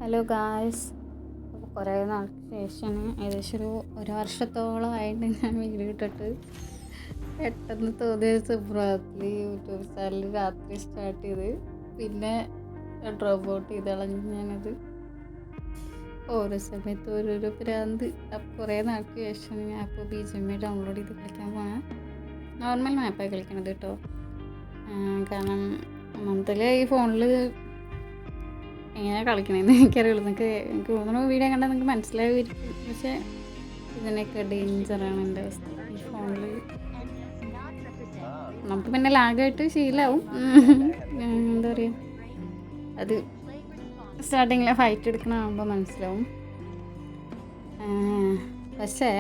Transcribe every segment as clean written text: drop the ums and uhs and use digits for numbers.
Hello guys. അപ്പോൾ കുറേ നാൾക്ക് ശേഷം ഏകദേശം ഒരു വർഷത്തോളമായിട്ട് ഞാൻ വീഡിയോ ഇട്ടിട്ട് പെട്ടെന്ന് തോന്നിയ സുപ്രഭാതത്തിൽ യൂട്യൂബ് ചാനൽ രാത്രി സ്റ്റാർട്ട് ചെയ്ത് പിന്നെ ഡ്രോപ്പ് ഔട്ട് ചെയ്ത് കളഞ്ഞു ഞാനത്. ഓരോ സമയത്ത് ഓരോരോ ഭ്രാന്ത്. അപ്പോൾ കുറേ നാൾക്ക് ശേഷം ഞാൻ അപ്പോൾ BGMI ഡൗൺലോഡ് ചെയ്ത് കളിക്കാൻ പോകണം. നോർമൽ മാപ്പായി കളിക്കണത് കേട്ടോ. കാരണം ഒന്നാമത്തിൽ ഈ ഫോണിൽ എങ്ങനെ കളിക്കണമെന്ന് എനിക്കറിയുള്ളൂ. എനിക്ക് തോന്നുന്നു വീഡിയോ കണ്ടാൽ നിങ്ങൾക്ക് മനസ്സിലാവുമായിരിക്കും. പക്ഷേ ഇതിനൊക്കെ ഡേഞ്ചറാണ് എൻ്റെ അവസ്ഥ. ഈ ഫോണിൽ നമുക്ക് പിന്നെ ലാഗായിട്ട് ശീലമാവും. എന്താ പറയുക, അത് സ്റ്റാർട്ടിങ്ങിലെ ഫൈറ്റ് എടുക്കണമാകുമ്പോൾ മനസ്സിലാവും. പക്ഷേ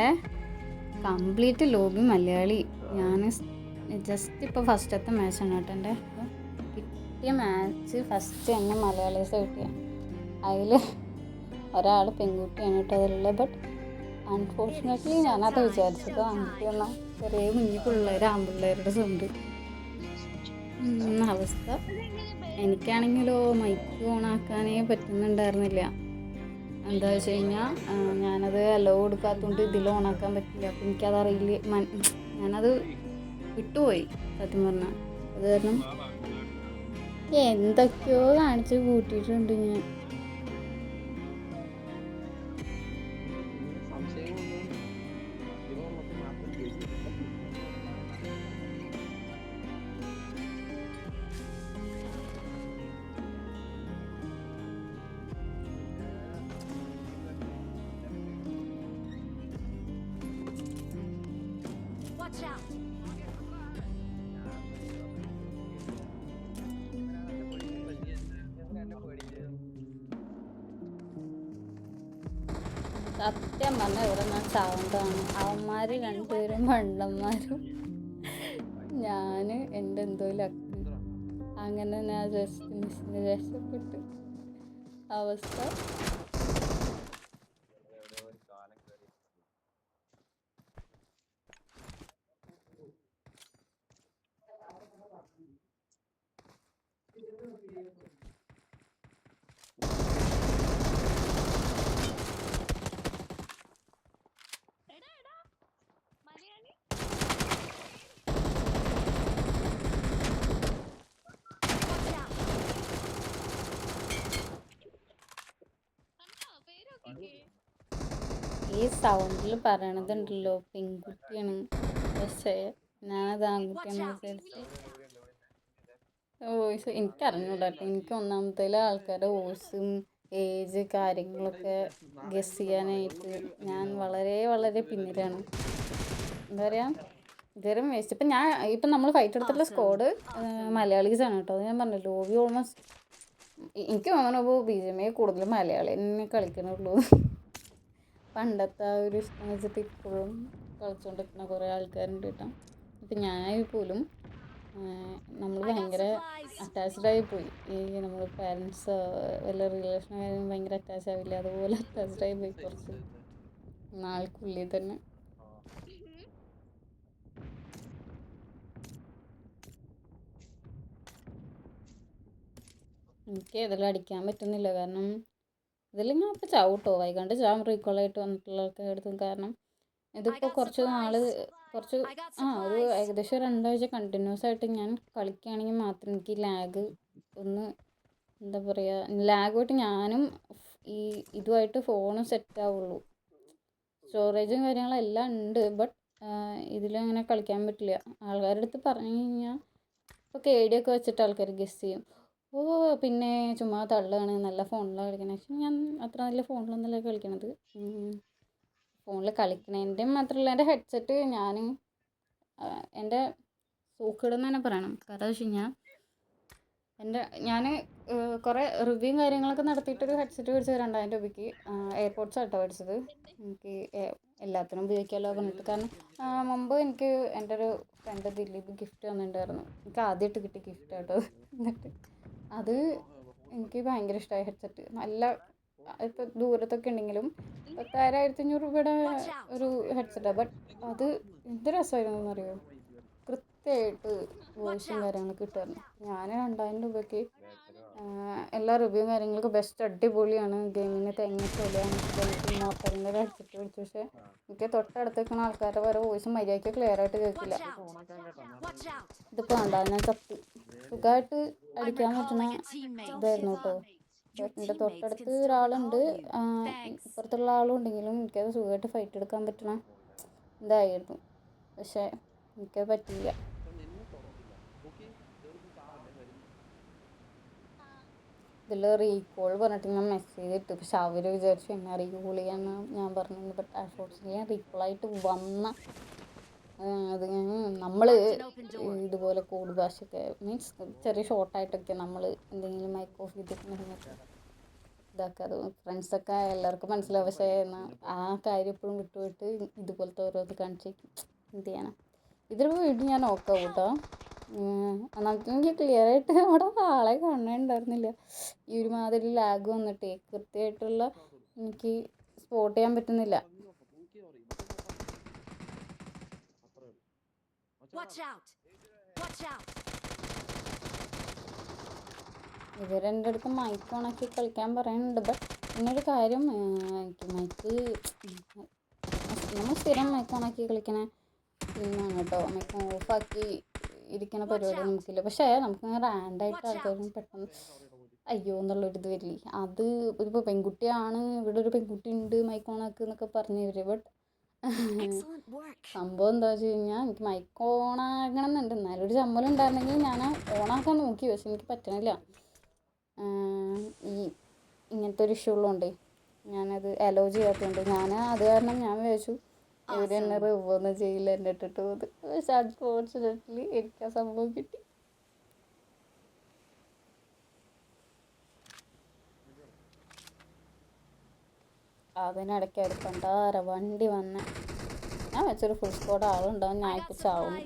കംപ്ലീറ്റ് ലോബി മലയാളി. ഞാൻ ജസ്റ്റ് ഇപ്പോൾ ഫസ്റ്റത്തെ മാച്ചാണ് കേട്ടോ എൻ്റെ. കിട്ടിയ മാച്ച് ഫസ്റ്റ് തന്നെ മലയാളീസ് കിട്ടിയ. അതിൽ ഒരാൾ പെൺകുട്ടിയാണ് കേട്ടോ അതിലുള്ള. ബട്ട് അൺഫോർച്ചുനേറ്റ്ലി ഞാനത് വിചാരിച്ചത് ആൺകുട്ടിയുള്ള ചെറിയ കുഞ്ഞു പിള്ളേർ ആൺപിള്ളേരുടെ സൗണ്ട് അവസ്ഥ. എനിക്കാണെങ്കിലോ മൈക്ക് ഓണാക്കാനേ പറ്റുന്നുണ്ടായിരുന്നില്ല. എന്താ വെച്ച് കഴിഞ്ഞാൽ ഞാനത് അലോ കൊടുക്കാത്തതുകൊണ്ട് ഇതിൽ ഓണാക്കാൻ പറ്റില്ല. അപ്പം എനിക്കതറിയില്ല, ഞാനത് വിട്ടുപോയി സത്യം പറഞ്ഞാൽ. അത് കാരണം എന്തൊക്കെയോ കാണിച്ച് കൂട്ടിയിട്ടുണ്ട് ഞാൻ. സത്യം പറഞ്ഞാൽ ഇവിടെ ഞാൻ സൗണ്ടാണ്. അവന്മാർ രണ്ടുപേരും മണ്ടന്മാരും, ഞാൻ എൻ്റെ എന്തോ ലക്ക്. അങ്ങനെ ഞാൻ ജസ്റ്റ് മിസ്സിന് രക്ഷപ്പെട്ടു. അവസ്ഥ ഈ സൗണ്ടിൽ പറയണതുണ്ടല്ലോ പെൺകുട്ടിയാണ്, പക്ഷേ ഞാനത് ആൺകുട്ടിയാണെന്ന് വിചാരിച്ചു. വോയിസ് എനിക്കറിഞ്ഞൂടാ കേട്ടോ. എനിക്ക് ഒന്നാമത്തേൽ ആൾക്കാരുടെ വോയിസും ഏജ് കാര്യങ്ങളൊക്കെ ഗസ് ചെയ്യാനായിട്ട് ഞാൻ വളരെ വളരെ പിന്നിലാണ്. എന്താ പറയുക, ഇതുവരെ വേസ്റ്റ്. ഇപ്പം നമ്മൾ ഫൈറ്റ് എടുത്തിട്ടുള്ള സ്ക്വാഡ് മലയാളീസാണ് കേട്ടോ. അത് ഞാൻ പറഞ്ഞല്ലോ. ലോബി ഓൾമോസ്റ്റ് എനിക്ക് തോന്നണപ്പോൾ BGMI കൂടുതലും മലയാളി തന്നെ കളിക്കണുള്ളൂ. പണ്ടത്തെ ആ ഒരു ഇഷ്ടം വെച്ചിട്ട് ഇപ്പോഴും കളിച്ചുകൊണ്ടിരിക്കുന്ന കുറേ ആൾക്കാരുണ്ട് കേട്ടോ. ഇപ്പം ഞാനായി പോലും നമ്മൾ ഭയങ്കര അറ്റാച്ച്ഡായി പോയി. ഈ നമ്മൾ പാരൻസ് വല്ല റിലേഷനായാലും ഭയങ്കര അറ്റാച്ച് ആവില്ല, അതുപോലെ അറ്റാച്ച്ഡായി പോയി കുറച്ച് നാൾക്കുള്ളിൽ തന്നെ. എനിക്ക് ഇതിൽ അടിക്കാൻ പറ്റുന്നില്ല. കാരണം ഇതിൽ ഞാൻ ഇപ്പോൾ ചാവട്ടോ, വൈകാണ്ട് ചാവും റീകോളായിട്ട് വന്നിട്ടുള്ള ആൾക്കാരുടെ. കാരണം ഇതിപ്പോൾ കുറച്ച് ഒരു ഏകദേശം 2 ആഴ്ച കണ്ടിന്യൂസ് ആയിട്ട് ഞാൻ കളിക്കുകയാണെങ്കിൽ മാത്രം എനിക്ക് ലാഗ് ഒന്ന്, എന്താ പറയുക, ലാഗായിട്ട് ഞാനും ഇതുമായിട്ട് ഫോണും സെറ്റ് ആവുള്ളൂ. സ്റ്റോറേജും കാര്യങ്ങളെല്ലാം ഉണ്ട്. ബട്ട് ഇതിലങ്ങനെ കളിക്കാൻ പറ്റില്ല. ആൾക്കാരുടെ അടുത്ത് പറഞ്ഞു കഴിഞ്ഞാൽ ഇപ്പോൾ KD ഒക്കെ വെച്ചിട്ട് ആൾക്കാർ ഗസ് ചെയ്യും. പിന്നെ ചുമ്മാ തള്ളുകയാണ്, നല്ല ഫോണിലാണ് കളിക്കണത്. പക്ഷേ ഞാൻ അത്ര നല്ല ഫോണിലൊന്നുമല്ല കളിക്കണത്. ഫോണിൽ കളിക്കണതിൻ്റെ മാത്രമല്ല, എൻ്റെ ഹെഡ്സെറ്റ് എൻ്റെ സൂക്കേടെന്ന് തന്നെ പറയണം. കാരണം വെച്ച് കഴിഞ്ഞാൽ ഞാൻ കുറേ റിവ്യൂവും കാര്യങ്ങളൊക്കെ നടത്തിയിട്ടൊരു ഹെഡ്സെറ്റ് മേടിച്ചത് 2000 രൂപയ്ക്ക്. എയർപോഡ്സ് ആട്ടോ മേടിച്ചത്. എനിക്ക് എല്ലാത്തിനും ഉപയോഗിക്കാമല്ലോ പറഞ്ഞിട്ട്. കാരണം മുമ്പ് എനിക്ക് എൻ്റെ ഒരു ഫ്രണ്ട് ദിലീപ് ഗിഫ്റ്റ് തന്നിട്ടുണ്ടായിരുന്നു. എനിക്ക് ആദ്യമായിട്ട് കിട്ടിയ ഗിഫ്റ്റ് ആട്ടോ. എന്നിട്ട് അത് എനിക്ക് ഭയങ്കര ഇഷ്ടമായി ഹെഡ്സെറ്റ്. നല്ല ഇപ്പോൾ ദൂരത്തൊക്കെ ഉണ്ടെങ്കിലും 10,000-1500 രൂപയുടെ ഒരു ഹെഡ്സെറ്റാണ്. ബട്ട് അത് എന്ത് രസമായിരുന്നു എന്നറിയോ. കൃത്യമായിട്ട് വോയിസും കാര്യങ്ങളൊക്കെ കിട്ടുമായിരുന്നു. ഞാൻ 2000 രൂപയ്ക്ക് എല്ലാ റിവ്യൂ കാര്യങ്ങളൊക്കെ ബെസ്റ്റ് അടിപൊളിയാണ്, ഗെയിമിന് തെങ്ങിട്ടില്ല, ഇമ്മോർട്ടലിൻ്റെ ഒരു ഹെഡ്സെറ്റ് മേടിച്ചു. പക്ഷേ എനിക്ക് തൊട്ടടുത്ത് നിൽക്കുന്ന ആൾക്കാരുടെ വേറെ വോയിസ് മര്യാദയ്ക്ക് ക്ലിയർ ആയിട്ട് കേൾക്കില്ല. ഇതിപ്പോൾ വേണ്ട, ഞാൻ ചത്ത് സുഖമായിട്ട് അടിക്കാൻ പറ്റുന്ന ഇതായിരുന്നു കേട്ടോ. എൻ്റെ തൊട്ടടുത്ത് ഒരാളുണ്ട്, ഇപ്പുറത്തുള്ള ആളും ഉണ്ടെങ്കിലും എനിക്കത് സുഖമായിട്ട് ഫൈറ്റ് എടുക്കാൻ പറ്റണ ഇതായിരുന്നു. പക്ഷേ എനിക്കത് പറ്റിയില്ല. ഇതിൽ റീകോൾ പറഞ്ഞിട്ട് ഞാൻ മെസ്സേജ് ഇട്ടു. പക്ഷെ അവർ വിചാരിച്ചു എന്നെ റീകോൾ ചെയ്യാന്ന് ഞാൻ പറഞ്ഞു. ബട്ട് അൺഫോർച്യുനേറ്റ്ലി ഞാൻ റീകോൾ ആയിട്ട് വന്ന അത് നമ്മൾ ഇതുപോലെ കോഡ് ഭാഷയൊക്കെ മീൻസ് ചെറിയ ഷോർട്ടായിട്ടൊക്കെ നമ്മൾ എന്തെങ്കിലും മൈക്ക് ഓഫ് ചെയ്തിരിക്കുന്ന സമയത്ത് ഇതാക്കാതെ ഫ്രണ്ട്സൊക്കെ എല്ലാവർക്കും മനസ്സിലാവും. പക്ഷേ ആ കാര്യം എപ്പോഴും വിട്ടുപോയിട്ട് ഇതുപോലത്തെ ഓരോന്ന് കാണിച്ചേക്കും. എന്ത് ചെയ്യണം. ഇതിൽ വീണ്ടും ഞാൻ നോക്കാം കേട്ടോ. ഒന്നാമത്തെ എനിക്ക് ക്ലിയർ ആയിട്ട് അവിടെ ആളെ കാണാനുണ്ടായിരുന്നില്ല. ഈ ഒരുമാതിരി ലാഗ് വന്നിട്ടേ കൃത്യമായിട്ടുള്ള എനിക്ക് സ്പോട്ട് ചെയ്യാൻ പറ്റുന്നില്ല. ഇവരെൻ്റെ അടുത്ത് മൈക്ക് ഓണാക്കി കളിക്കാൻ പറയുന്നുണ്ട്. ബട്ട് ഇന്നൊരു കാര്യം, എനിക്ക് മൈക്ക് നമ്മൾ സ്ഥിരം മൈക്ക് ഓണാക്കി കളിക്കണ ടീമാണ് കേട്ടോ. മൈക്ക് ഓഫാക്കി ഇരിക്കുന്ന പരിപാടി നമുക്കില്ല. പക്ഷേ നമുക്ക് റാൻഡായിട്ട് ആൾക്കാരും പെട്ടെന്ന് അയ്യോ എന്നുള്ളൊരിത് വരില്ലേ. അത് ഇപ്പോൾ പെൺകുട്ടിയാണ്, ഇവിടെ ഒരു പെൺകുട്ടി ഉണ്ട് മൈക്ക് ഓണാക്ക് എന്നൊക്കെ പറഞ്ഞു ഇവർ. ബട്ട് സംഭവം എന്താ വെച്ച് കഴിഞ്ഞാൽ എനിക്ക് മൈക്ക് ഓണാക്കണം എന്നുണ്ട്. എന്നാലും ഒരു ചമ്മലം ഉണ്ടായിരുന്നെങ്കിൽ ഞാൻ ഓണാക്കാൻ നോക്കി. പക്ഷെ എനിക്ക് പറ്റണില്ല. ഈ ഇങ്ങനത്തെ ഒരു ഇഷ്യൂ ഉള്ളതുകൊണ്ടേ ഞാനത് അലോ ചെയ്യാത്തതുകൊണ്ട് അത് കാരണം ഞാൻ വിചാരിച്ചു ഇവരെന്നെ റിവ്യൂ ഒന്നും ചെയ്യില്ല, എന്നെ ഇട്ടിട്ട് പോകുന്നത്. പക്ഷെ അൺഫോർച്ചുനേറ്റ്ലി എനിക്ക് ആ സംഭവം കിട്ടി. അതിനിടയ്ക്ക് ഒരു പണ്ടാര വണ്ടി വന്ന് ഞാൻ വെച്ചൊരു ഫുൾ സ്കോഡ് ആളുണ്ടാവും, ഞാൻ ഇപ്പോൾ ചാവും.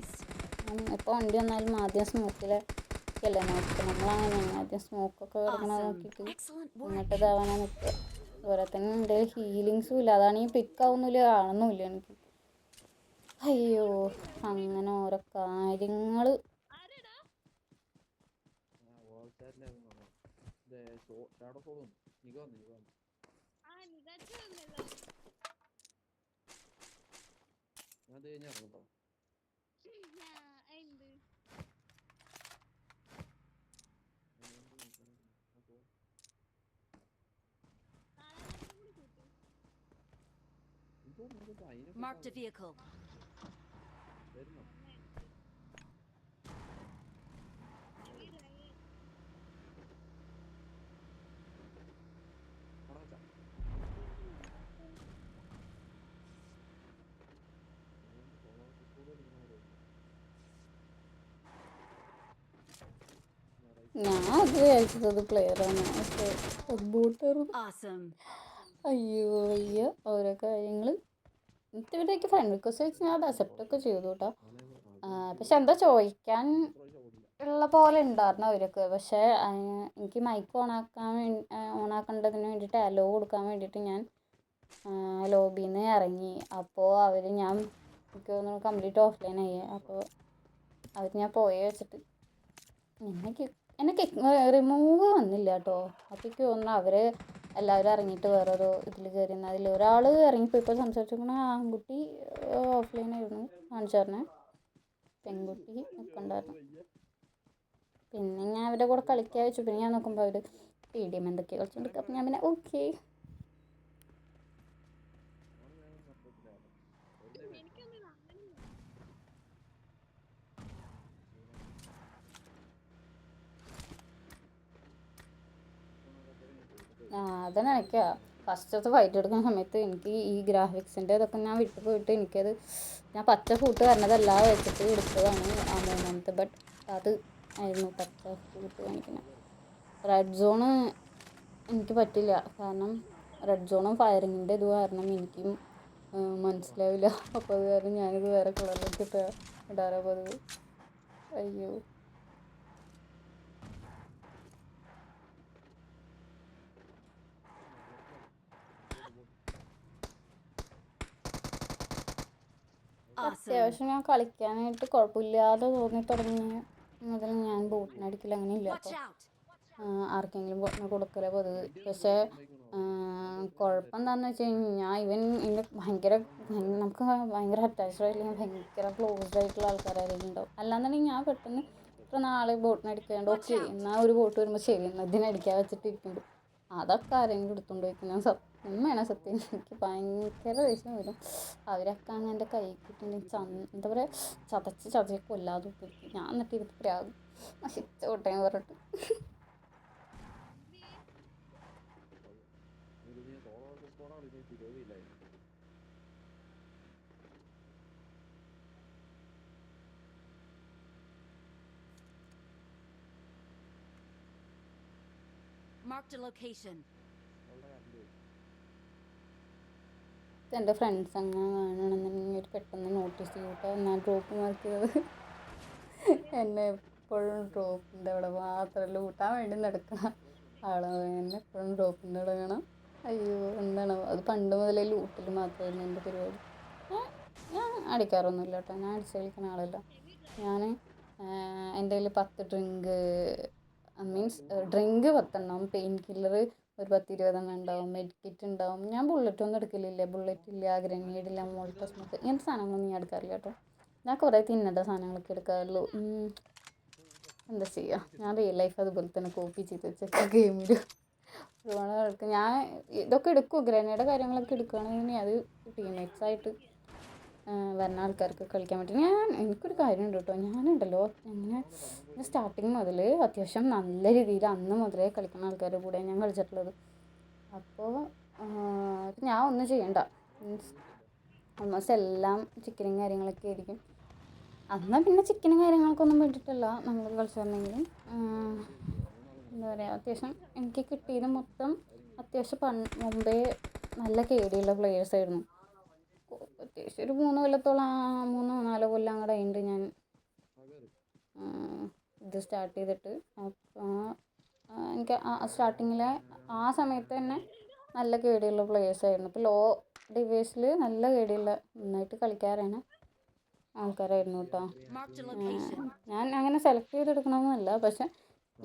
ഇപ്പോൾ വണ്ടി വന്നാലും ആദ്യം സ്മോക്കിലൊക്കെയല്ലേ നോക്കുക. നമ്മളങ്ങനെയാണ് ആദ്യം സ്മോക്കൊക്കെ കിടക്കണത് നോക്കിയിട്ട് എന്നിട്ട് ഇതാവാനാണ് നിൽക്കുക. അതുപോലെ തന്നെ എൻ്റെ ഹീലിങ്സും ഇല്ല, അതാണ് ഈ പിക്കാവുന്നില്ല, കാണുന്നുമില്ല എനിക്ക്. അയ്യോ, അങ്ങനെ ഓരോ കാര്യങ്ങൾ. Marked a vehicle. ഞാൻ അത് വിചാരിച്ചത് പ്ലെയറാണ്, പക്ഷേ ബൂട്ടായിരുന്നു. അയ്യോ അയ്യോ ഓരോ കാര്യങ്ങൾ. എന്നിട്ട് ഇവരേക്ക് ഫ്രണ്ട് റിക്വസ്റ്റ് വെച്ച് ഞാൻ അത് അക്സെപ്റ്റൊക്കെ ചെയ്തു കേട്ടോ. പക്ഷെ എന്താ ചോദിക്കാൻ ഉള്ള പോലെ ഉണ്ടായിരുന്നു അവരൊക്കെ. പക്ഷേ എനിക്ക് മൈക്ക് ഓണാക്കേണ്ടതിന് വേണ്ടിയിട്ട് അലോ കൊടുക്കാൻ വേണ്ടിയിട്ട് ഞാൻ ലോബിയിൽ നിന്ന് ഇറങ്ങി. അപ്പോൾ അവർ എനിക്ക് തോന്നുന്നു കംപ്ലീറ്റ് ഓഫ്ലൈനായി. അപ്പോൾ ഞാൻ പോയ വെച്ചിട്ട് എനിക്ക് റിമൂവ് വന്നില്ല കേട്ടോ. അപ്പോൾ എനിക്ക് തോന്നുന്നു അവർ എല്ലാവരും ഇറങ്ങിയിട്ട് വേറൊരു ഇതിൽ കയറിയെന്ന്. അതിൽ ഒരാൾ ഇറങ്ങിപ്പോയി സംസാരിച്ചിരിക്കണ ആൺകുട്ടി ഓഫ്ലൈനായിരുന്നു കാണിച്ചാറിനെ, പെൺകുട്ടി നിൽക്കണ്ടായിരുന്നു. പിന്നെ ഞാൻ അവരുടെ കൂടെ കളിക്കാൻ വെച്ചു. പിന്നെ ഞാൻ നോക്കുമ്പോൾ അവർ PDM എന്തൊക്കെയാണ് കളിച്ചുകൊണ്ടിരിക്കുക. അപ്പം ഞാൻ പിന്നെ ഓക്കെ. അതെനിക്കാ ഫസ്റ്റത്തെ ഫൈറ്റ് എടുക്കുന്ന സമയത്ത് എനിക്ക് ഈ ഗ്രാഫിക്സിൻ്റെ ഇതൊക്കെ ഞാൻ വിട്ടുപോയിട്ട് ഞാൻ പച്ച ഫൂട്ട് വരണതല്ല വെച്ചിട്ട് എടുത്തതാണ് ആ മൂന്നാമത്തെ. ബട്ട് അത് ആയിരുന്നു പച്ച ഫൂട്ട് കാണിക്കുന്നത്. റെഡ് സോണ് എനിക്ക് പറ്റില്ല, കാരണം റെഡ് സോണും ഫയറിങ്ങിൻ്റെ ഇത് കാരണം എനിക്കും മനസ്സിലാവില്ല. അപ്പോൾ അത് കാരണം ഞാനിത് വേറെ കളറിലേക്ക് ഇടാറാ പതിവ്. അയ്യോ, അത്യാവശ്യം ഞാൻ കളിക്കാനായിട്ട് കുഴപ്പമില്ലാതെ തോന്നി തുടങ്ങിയ മുതൽ ഞാൻ ബോട്ടിനടിക്കില്ല, അങ്ങനെ ഇല്ല കേട്ടോ. ആർക്കെങ്കിലും കൊടുക്കലേ പതിവ്. പക്ഷേ കുഴപ്പം എന്താണെന്ന് വെച്ച് കഴിഞ്ഞാൽ ഇതിൻ്റെ നമുക്ക് ഭയങ്കര അറ്റാച്ച്ഡ് ആയില്ലെങ്കിൽ ഭയങ്കര ക്ലോസ്ഡ് ആയിട്ടുള്ള ആൾക്കാരായിരിക്കും ഉണ്ടാവും. അല്ലാന്നുണ്ടെങ്കിൽ ഞാൻ പെട്ടെന്ന് ഇപ്പോൾ നാളെ ബോട്ടിന് അടിക്കാണ്ട് ഓക്കെ എന്നാൽ ഒരു ബോട്ട് വരുമ്പോൾ ശരി എന്നാൽ ഇതിനടിക്കാൻ വെച്ചിട്ടിരിക്കുമ്പോൾ അതൊക്കെ ആരെങ്കിലും എടുത്തുകൊണ്ട് പോയിക്കും. ഞാൻ ഉമ്മയാണ് സത്യം. എനിക്ക് ഭയങ്കര ദേഷ്യം വരും. അവരൊക്കെ ആണ് എൻ്റെ കൈ കിട്ടുന്നുണ്ടെങ്കിൽ എന്താ പറയുക ചതച്ച് കൊല്ലാതെ ഉപ്പിരിക്കും. ഞാൻ എന്നിട്ട് ഇരുന്ന് പ്രാകും നശിച്ചോട്ടെ പറഞ്ഞിട്ട്. Marked a location. എൻ്റെ ഫ്രണ്ട്സ് അങ്ങനെ വേണമെന്നുണ്ടെങ്കിൽ ഒരു പെട്ടെന്ന് നോട്ടീസ് ചെയ്യൂട്ടോ ഞാൻ ഡ്രോപ്പ് മാർക്ക് ചെയ്തത്. എന്നെ എപ്പോഴും ഡ്രോപ്പിൻ്റെ അവിടെ മാത്രം ലൂട്ടാൻ വേണ്ടി നടക്കുന്ന ആളാണ്. എന്നെ എപ്പോഴും ഡ്രോപ്പിൻ്റെ അവിടെ കാണാം. അയ്യോ എന്താണ് അത് പണ്ട് മുതലേ ലൂട്ടിൽ മാത്രമായിരുന്നു എൻ്റെ പരിപാടി. ഞാൻ അടിക്കാറൊന്നുമില്ല കേട്ടോ. ഞാൻ അടിച്ച് കളിക്കുന്ന ആളല്ല. ഞാൻ എൻ്റെ കയ്യിൽ 10 ഡ്രിങ്ക് മീൻസ് ഡ്രിങ്ക് 10 ഉണ്ടാവും, പെയിൻ കില്ലർ ഒരു 10-20 ഉണ്ടാവും, മെഡ് കിറ്റ് ഉണ്ടാവും. ഞാൻ ബുള്ളറ്റൊന്നും എടുക്കലില്ല. ബുള്ളറ്റ് ഇല്ല, ഗ്രനേഡില്ല, മോൾട്ടർ സ്മോക്ക് ഇങ്ങനത്തെ സാധനങ്ങളൊന്നും ഞാൻ എടുക്കാറില്ല കേട്ടോ. ഞാൻ കുറേ തിന്നേണ്ട സാധനങ്ങളൊക്കെ എടുക്കാറുള്ളൂ. എന്താ ചെയ്യുക, ഞാൻ റിയൽ ലൈഫ് അതുപോലെ തന്നെ കോപ്പി ചെയ്ത് വെച്ചൊക്കെ ഗെയിമിൽ ഒരുപാട് ആൾക്ക് ഞാൻ ഇതൊക്കെ എടുക്കും. ഗ്രനേഡ് കാര്യങ്ങളൊക്കെ എടുക്കുകയാണെങ്കിൽ അത് ടീംമേറ്റ്സായിട്ട് വരുന്ന ആൾക്കാർക്ക് കളിക്കാൻ പറ്റും. എനിക്കൊരു കാര്യമുണ്ട് കേട്ടോ, ഞാനുണ്ടല്ലോ അങ്ങനെ സ്റ്റാർട്ടിങ് മുതൽ അത്യാവശ്യം നല്ല രീതിയിൽ അന്ന് മുതലേ കളിക്കുന്ന ആൾക്കാരുടെ കൂടെ ഞാൻ കളിച്ചിട്ടുള്ളത്. അപ്പോൾ ഞാൻ ഒന്നും ചെയ്യണ്ട, മീൻസ് ഓൾമോസ്റ്റ് എല്ലാം ചിക്കനും കാര്യങ്ങളൊക്കെ ആയിരിക്കും. അന്ന് പിന്നെ ചിക്കനും കാര്യങ്ങൾക്കൊന്നും വേണ്ടിയിട്ടല്ല നമ്മൾ കളിച്ചിട്ടുണ്ടെങ്കിലും എന്താ പറയുക അത്യാവശ്യം എനിക്ക് കിട്ടിയത് മൊത്തം അത്യാവശ്യം മുമ്പേ നല്ല കേടിയുള്ള പ്ലെയേഴ്സായിരുന്നു. അത്യാവശ്യം ഒരു 3 കൊല്ലത്തോളം 3-4 കൊല്ലം അങ്ങോട്ട് ഉണ്ട് ഞാൻ ഇത് സ്റ്റാർട്ട് ചെയ്തിട്ട്. അപ്പോൾ എനിക്ക് സ്റ്റാർട്ടിങ്ങിലെ ആ സമയത്ത് തന്നെ നല്ല കേടിയുള്ള പ്ലെയേഴ്സായിരുന്നു. ഇപ്പോൾ ലോ ഡിവൈസിൽ നല്ല കേടിയുള്ള നന്നായിട്ട് കളിക്കാറാണ് ആൾക്കാരായിരുന്നു കേട്ടോ. ഞാൻ അങ്ങനെ സെലക്ട് ചെയ്തെടുക്കണമെന്നല്ല, പക്ഷെ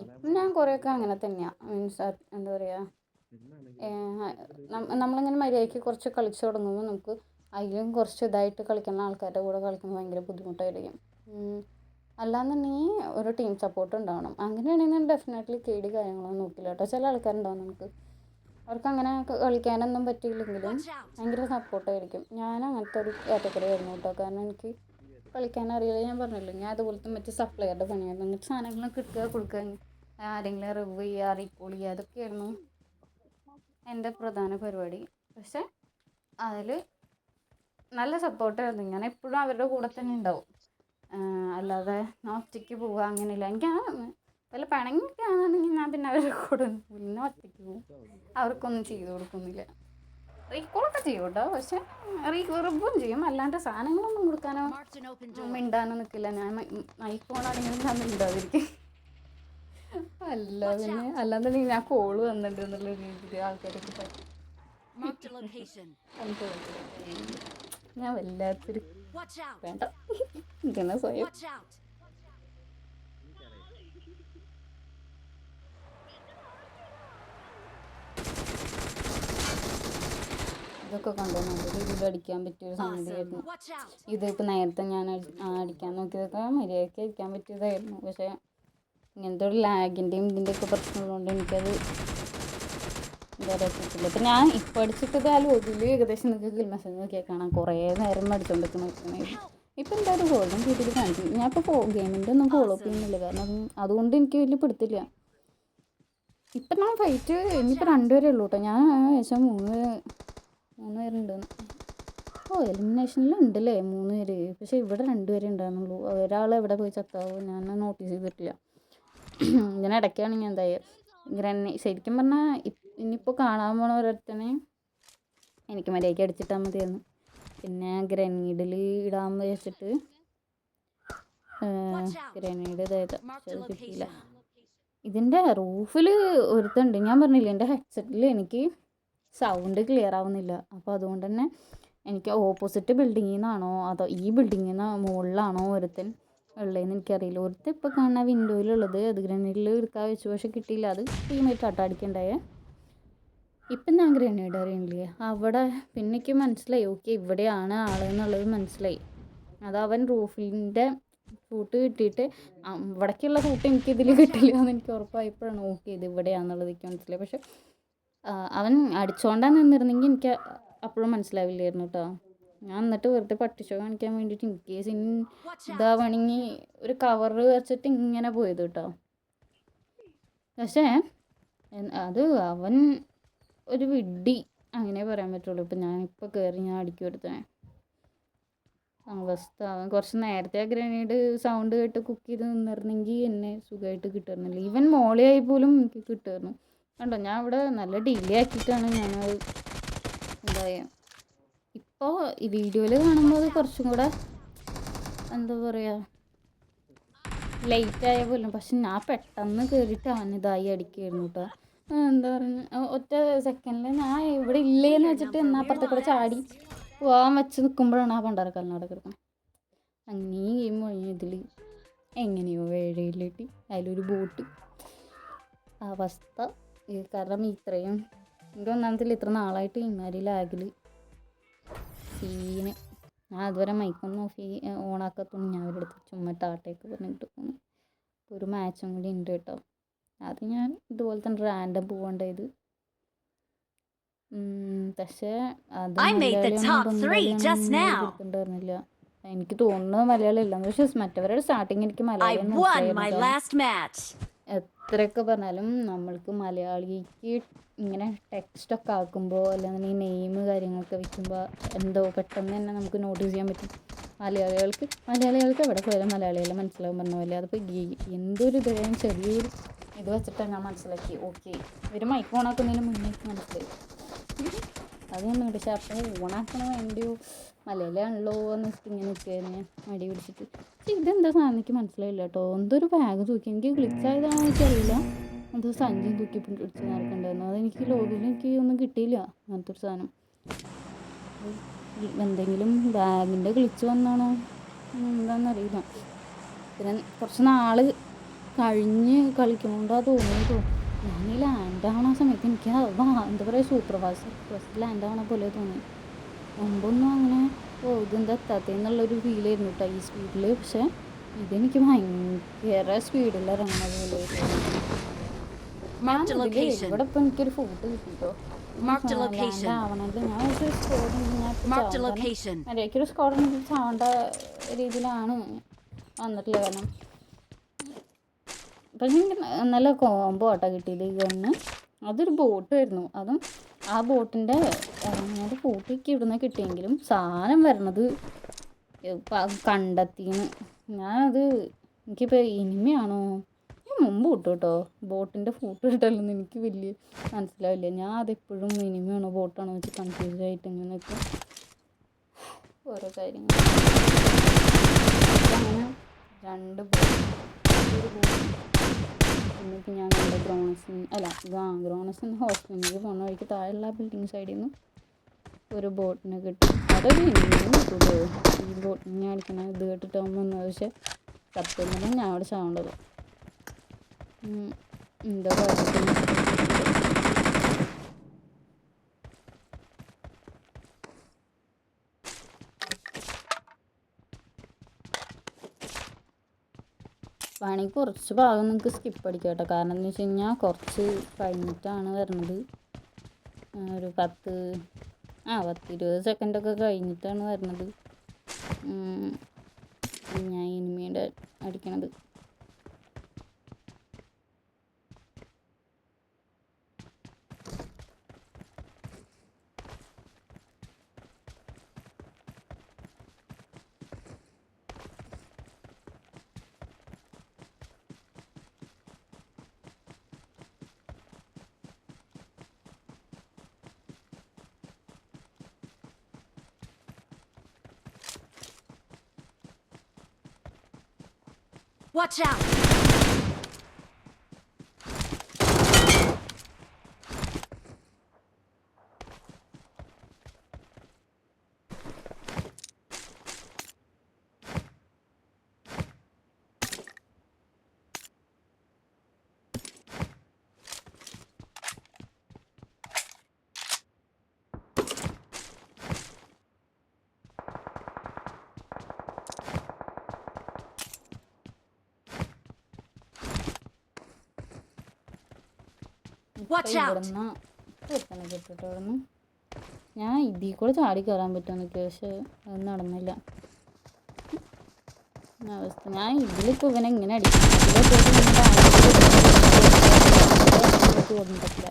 ഇപ്പം ഞാൻ കുറേയൊക്കെ അങ്ങനെ തന്നെയാണ്. മീൻസ് എന്താ പറയുക നമ്മളിങ്ങനെ മര്യാദയ്ക്ക് കുറച്ച് കളിച്ച് തുടങ്ങുമ്പോൾ നമുക്ക് അതിലും കുറച്ച് ഇതായിട്ട് കളിക്കുന്ന ആൾക്കാരുടെ കൂടെ കളിക്കുമ്പോൾ ഭയങ്കര ബുദ്ധിമുട്ടായിരിക്കും. അല്ലാന്നുണ്ടെങ്കിൽ ഒരു ടീം സപ്പോർട്ട് ഉണ്ടാവണം. അങ്ങനെയാണെങ്കിൽ ഡെഫിനറ്റ്ലി കേടി കാര്യങ്ങളൊന്നും നോക്കില്ല കേട്ടോ. ചില ആൾക്കാരുണ്ടാവും നമുക്ക് അവർക്ക് അങ്ങനെ കളിക്കാനൊന്നും പറ്റിയില്ലെങ്കിലും ഭയങ്കര സപ്പോർട്ടായിരിക്കും. ഞാൻ അങ്ങനത്തെ ഒരു കാറ്റഗറി ആയിരുന്നു കേട്ടോ. കാരണം എനിക്ക് കളിക്കാൻ അറിയില്ല. ഞാൻ പറഞ്ഞില്ല, ഞാൻ അതുപോലത്തെ മറ്റു സപ്ലയറുടെ പണിയായിരുന്നു. അങ്ങനത്തെ സാധനങ്ങളൊക്കെ കിട്ടുക കൊടുക്കുക, ആരെങ്കിലും റിവ്യൂ ചെയ്യുക, റീകോൾ ചെയ്യുക, അതൊക്കെയായിരുന്നു എൻ്റെ പ്രധാന പരിപാടി. പക്ഷെ അതിൽ നല്ല സപ്പോർട്ടായിരുന്നു. ഞാൻ എപ്പോഴും അവരുടെ കൂടെ തന്നെ ഉണ്ടാവും. അല്ലാതെ ഞാൻ ഒറ്റയ്ക്ക് പോവുക അങ്ങനെയില്ല. എനിക്ക് വല്ല പിണങ്ങിയൊക്കെ ആണെന്നുണ്ടെങ്കിൽ ഞാൻ പിന്നെ അവരുടെ കൂടെ പിന്നെ ഒറ്റയ്ക്ക് പോകും. അവർക്കൊന്നും ചെയ്ത് കൊടുക്കുന്നില്ല. റീകോളൊക്കെ ചെയ്യും കേട്ടോ, പക്ഷെ റിവ്യൂവും ചെയ്യും. അല്ലാണ്ട് സാധനങ്ങളൊന്നും കൊടുക്കാനോ മിണ്ടാനോ നിൽക്കില്ല. ഞാൻ മൈക്കോണാണെങ്കിലും ഞാൻ മിണ്ടാതിരിക്കും. അല്ലാന്നുണ്ടെങ്കിൽ ഞാൻ കോള് വന്നിട്ടുണ്ട് എന്നുള്ള രീതിയിൽ ആൾക്കാരൊക്കെ പറയും. ഞാൻ വല്ലാത്തൊരു വേണ്ട ഇങ്ങനെ സ്വയം ഇതൊക്കെ കണ്ടോ നല്ല രീതിയിൽ അടിക്കാൻ പറ്റിയൊരു സംഗതിയായിരുന്നു. ഇതിപ്പോൾ നേരത്തെ ഞാൻ അടിക്കാൻ നോക്കിയതൊക്കെ മര്യാദയ്ക്ക് അടിക്കാൻ പറ്റിയതായിരുന്നു. പക്ഷേ ഇങ്ങനത്തെ ഒരു ലാഗിൻ്റെയും ഇതിൻ്റെയൊക്കെ പ്രശ്നമുള്ളതുകൊണ്ട് എനിക്കത് എന്താ പറയുക കിട്ടില്ല. ഇപ്പം ഞാൻ ഇപ്പോൾ അടിച്ചിട്ടത് ആ ലോബിയിൽ ഏകദേശം നിങ്ങൾക്ക് കിൽ മെസ്സേജ് നോക്കിയാൽ കാണാം കുറേ നേരം അടിച്ചുകൊണ്ടൊക്കെ നോക്കണമായിരുന്നു. ഇപ്പം എന്തായാലും ഗോൾഡൻ രീതിയിൽ കാണിക്കും. ഞാൻ ഇപ്പോൾ ഗെയിമിൻ്റെ ഒന്നും ഫോളോ അപ്പ് ചെയ്യുന്നില്ല, കാരണം അതുകൊണ്ട് എനിക്ക് വലിയ പിടുത്തില്ല. ഇപ്പം ഞാൻ ഫൈറ്റ് ഇനിയിപ്പോൾ 2 പേരേ ഉള്ളൂ കേട്ടോ. ഞാൻ ഏകദേശം 3 പേരുണ്ട്. എലിമിനേഷനിൽ ഉണ്ടല്ലേ 3 പേര്, പക്ഷേ ഇവിടെ 2 പേരേ ഉണ്ടായിരുന്നുള്ളൂ. ഒരാൾ എവിടെ പോയി ചത്താവോ ഞാൻ നോട്ടീസ് ചെയ്തിട്ടില്ല. ഇങ്ങനെ ഇടയ്ക്കാണെങ്കിൽ എന്തായാലും ശരിക്കും പറഞ്ഞാൽ ഇനിയിപ്പോൾ കാണാൻ പോണ ഒരൊറ്റനെ എനിക്ക് മര്യാദയ്ക്ക് അടിച്ചിട്ടാൽ മതിയായിരുന്നു. പിന്നെ ഗ്രനേഡിൽ ഇടാൻ വെച്ചിട്ട് ഗ്രനേഡ് ഇതായത് പക്ഷെ അത് കിട്ടിയില്ല. ഇതിൻ്റെ റൂഫിൽ ഒരുത്തുണ്ട്. ഞാൻ പറഞ്ഞില്ല എൻ്റെ ഹെഡ്സെറ്റിൽ എനിക്ക് സൗണ്ട് ക്ലിയർ ആവുന്നില്ല. അപ്പോൾ അതുകൊണ്ട് തന്നെ എനിക്ക് ഓപ്പോസിറ്റ് ബിൽഡിങ്ങിൽ നിന്നാണോ അതോ ഈ ബിൽഡിങ്ങിൽ നിന്ന് മുകളിലാണോ ഒരുത്തൻ ഉള്ളതെന്ന് എനിക്കറിയില്ല. ഒരുത്ത ഇപ്പോൾ കാണുന്ന വിൻഡോയിലുള്ളത് അത് ഗ്രനേഡിൽ എടുക്കാൻ വെച്ചു, പക്ഷെ കിട്ടിയില്ല. അത് ടീമായിട്ട് അടിക്കണ്ടായേ. ഇപ്പം ഞാൻ ഗ്രനേഡ് അറിയണില്ലേ അവിടെ, പിന്നെ എനിക്ക് മനസ്സിലായി ഓക്കെ ഇവിടെയാണ് ആളെന്നുള്ളത് മനസ്സിലായി. അത് അവൻ റൂഫിൻ്റെ ഫൂട്ട് കിട്ടിയിട്ട് ഇവിടേക്കുള്ള ഫൂട്ട് എനിക്കിതിൽ കിട്ടില്ല എന്ന് എനിക്ക് ഉറപ്പായപ്പോഴാണ് ഓക്കെ ഇത് ഇവിടെയാണെന്നുള്ളത് എനിക്ക് മനസ്സിലായി. പക്ഷെ അവൻ അടിച്ചോണ്ടാ നിന്നിരുന്നെങ്കിൽ എനിക്ക് അപ്പോഴും മനസ്സിലാവില്ലായിരുന്നു കേട്ടോ. ഞാൻ എന്നിട്ട് വെറുതെ പട്ടിഷോ കാണിക്കാൻ വേണ്ടിയിട്ട് ഇൻ കേസ് ഇതാവണമെങ്കിൽ ഒരു കവറ് വെച്ചിട്ട് ഇങ്ങനെ പോയത് കേട്ടോ. പക്ഷേ അത് അവൻ ഒരു വിഡ്ഢി അങ്ങനെ പറയാൻ പറ്റുള്ളൂ. ഇപ്പം ഞാനിപ്പോൾ കയറി ഞാൻ അടിക്കുമെടുത്തേ അവസ്ഥ. അവൻ കുറച്ച് നേരത്തെ ആ ഗ്രനേഡ് സൗണ്ട് കേട്ട് കുക്ക് ചെയ്ത് നിന്നിരുന്നെങ്കിൽ എന്നെ സുഖമായിട്ട് കിട്ടുമായിരുന്നില്ല. ഈവൻ മോളിയായി പോലും എനിക്ക് കിട്ടുമായിരുന്നു. കണ്ടോ ഞാൻ ഇവിടെ നല്ല ഡിലേ ആക്കിയിട്ടാണ് ഞാനത് എന്താ പറയുക. ഇപ്പോൾ ഈ വീഡിയോയിൽ കാണുമ്പോൾ അത് കുറച്ചും കൂടെ എന്താ പറയുക ലേറ്റായ പോലും. പക്ഷെ ഞാൻ പെട്ടെന്ന് കയറിയിട്ട് അവനിതായി അടിക്കുകയായിരുന്നു കേട്ടോ. എന്താ പറയുക ഒറ്റ സെക്കൻഡിൽ ഞാൻ ഇവിടെ ഇല്ലേന്ന് വെച്ചിട്ട് എന്നാൽ അപ്പുറത്തെ കൂടെ ചാടി പോകാൻ വെച്ച് നിൽക്കുമ്പോഴാണ് ആ പണ്ടാരക്കാലിനോടെ കിടക്കുന്നത്. അങ്ങനെ ഗെയിം കഴിഞ്ഞ ഇതിൽ എങ്ങനെയോ വേഴയിലിട്ടി അതിലൊരു ബോട്ട് അവസ്ഥ. കാരണം ഇത്രയും എനിക്ക് ഒന്നാമത്തിൽ ഇത്ര നാളായിട്ട് ഇമാരി ലാഗിൽ സീന്. ഞാൻ അതുവരെ മൈക്കൊന്നും ഓണാക്കത്തൊന്നും ഞാൻ അവരെടുത്ത് ചുമ്മാ ടാട്ടയൊക്കെ പറഞ്ഞിട്ട് പോകുന്നു. ഒരു മാച്ചും കൂടി ഉണ്ട് കേട്ടോ. അത് ഞാൻ ഇതുപോലെ തന്നെ റാൻഡം പോകേണ്ടത്. പക്ഷേ അത് മലയാളിയാണെന്നുണ്ടായിരുന്നില്ല. എനിക്ക് തോന്നുന്നത് മലയാളം ഇല്ലെന്ന്. പക്ഷെ മറ്റവരുടെ സ്റ്റാർട്ടിങ് എനിക്ക് മലയാളം എത്രയൊക്കെ പറഞ്ഞാലും നമ്മൾക്ക് മലയാളിക്ക് ഇങ്ങനെ ടെക്സ്റ്റൊക്കെ ആക്കുമ്പോൾ അല്ലെങ്കിൽ നെയിം കാര്യങ്ങളൊക്കെ വയ്ക്കുമ്പോൾ എന്തോ പെട്ടെന്ന് തന്നെ നമുക്ക് നോട്ടീസ് ചെയ്യാൻ പറ്റും. മലയാളികൾക്ക് എവിടെ പോയാലും മലയാളികളെ മനസ്സിലാവും പറഞ്ഞ പോലെ. അതിപ്പോൾ എന്തൊരു ഇതായാലും ചെറിയൊരു ഇത് വെച്ചിട്ടാണ് ഞാൻ മനസ്സിലാക്കി ഓക്കെ ഇവർ മൈക്ക് ഓണാക്കുന്നതിന് മുന്നേ മനസ്സിലായി. അതൊന്നും പക്ഷെ അപ്പോൾ ഓണാക്കണ വേണ്ടിയോ മലയാളിയാണല്ലോ എന്ന് വെച്ചിട്ട് ഇങ്ങനെ നിൽക്കുകയായിരുന്നു മടി പിടിച്ചിട്ട്. പക്ഷെ ഇതെന്താ സാധനം എനിക്ക് മനസ്സിലായില്ല കേട്ടോ. എന്തൊരു ബാഗ് തൂക്കി എനിക്ക് ഗ്ലിച്ചായതാണെന്ന് എനിക്കറിയില്ല. എന്തോ സഞ്ചിയും തൂക്കി പിടിച്ച് നടക്കണ്ടായിരുന്നു. അതെനിക്ക് ലോബിയിൽ എനിക്ക് ഒന്നും കിട്ടിയില്ല അങ്ങനത്തെ ഒരു സാധനം. എന്തെങ്കിലും ബാഗിൻ്റെ ഗ്ലിച്ച് വന്നാണോ എന്താണെന്നറിയില്ല. പിന്നെ കുറച്ച് നാൾ കഴിഞ്ഞ് കളിക്കുമ്പോണ്ടാ തോന്നിയതോ ഞാൻ ഈ ലാൻഡാവണ സമയത്ത് എനിക്ക് എന്താ പറയുക സൂപ്പർ ഫാസ്റ്റ് ലാൻഡാവണ പോലെ തോന്നി. മുമ്പൊന്നും അങ്ങനെ ഇതെന്താ എത്താത്തതെന്നുള്ളൊരു ഫീലായിരുന്നു കേട്ടോ ഈ സ്പീഡിൽ. പക്ഷേ ഇതെനിക്ക് ഭയങ്കര സ്പീഡിൽ ഇറങ്ങുന്നത് പോലെ ഇവിടെ ഇപ്പം എനിക്കൊരു ഫോട്ടോ കിട്ടി കേട്ടോ. ലാൻഡാവണമെങ്കിൽ ഞാൻ ഒരു മര്യാദയ്ക്കൊരു സ്കോഡുണ്ടെങ്കിൽ ചാവേണ്ട രീതിയിലാണ് വന്നിട്ടില്ല. കാരണം പക്ഷേ എനിക്ക് നല്ല കോംബോ ആട്ടോ കിട്ടിയത് ഈ ഗണ്ണ്. അതൊരു ബോട്ടായിരുന്നു. അതും ആ ബോട്ടിൻ്റെ ഇറങ്ങിയത് ഫോട്ടോയ്ക്ക് ഇവിടുന്ന് കിട്ടിയെങ്കിലും സാധനം വരണത് കണ്ടെത്തിന്ന്. ഞാനത് എനിക്കിപ്പോൾ ഇനിമയാണോ ഞാൻ മുമ്പ് കിട്ടും കേട്ടോ ബോട്ടിൻ്റെ ഫോട്ടോ ഇട്ടല്ലെന്ന് എനിക്ക് വലിയ മനസ്സിലാവില്ല. ഞാൻ അതെപ്പോഴും ഇനിമയാണോ ബോട്ടാണോ വെച്ച് കൺഫ്യൂസ് ആയിട്ട് ഇങ്ങനെയൊക്കെ ഓരോ കാര്യങ്ങൾ. അങ്ങനെ 2 ബോട്ട് എന്നിട്ട് ഞാൻ നമ്മുടെ ഗ്രോണസിന് ഹോസ്പിറ്റലിലേക്ക് പോകുന്ന വഴിക്ക് താഴെയുള്ള ബിൽഡിംഗ് സൈഡിൽ നിന്ന് ഒരു ബോട്ടിനെ കിട്ടി. അതൊരു ഇനിയും കിട്ടുമല്ലോ ഈ ബോട്ടിനെ അടിക്കണ ഇത് കേട്ടിട്ടാകുമ്പോൾ വന്നത്. പക്ഷെ സത്യം തന്നെ ഞാൻ അവിടെ ചാവേണ്ടത് എന്തോ കാര്യത്തിന്. വേണമെങ്കിൽ കുറച്ച് ഭാഗം നിങ്ങൾക്ക് സ്കിപ്പ് അടിക്കാം കേട്ടോ. കാരണം എന്ന് വെച്ച് കഴിഞ്ഞാൽ കുറച്ച് കഴിഞ്ഞിട്ടാണ് വരുന്നത്. ഒരു 10-20 സെക്കൻഡൊക്കെ കഴിഞ്ഞിട്ടാണ് വരുന്നത് ഞാൻ ഇനിമയുടെ അടിക്കണത്. Watch out! Watch out! ഇവിടുന്ന് എത്തണം കിട്ടിട്ട് ഇവിടുന്ന് ഞാൻ ഇതിൽ കൂടെ ചാടി കയറാൻ പറ്റുമെന്നൊക്കെ പക്ഷെ അത് നടന്നില്ല അവസ്ഥ. ഞാൻ ഇതിലിപ്പോൾ ഇവനെ ഇങ്ങനെ അടിക്കും ഓടാൻ പറ്റില്ല.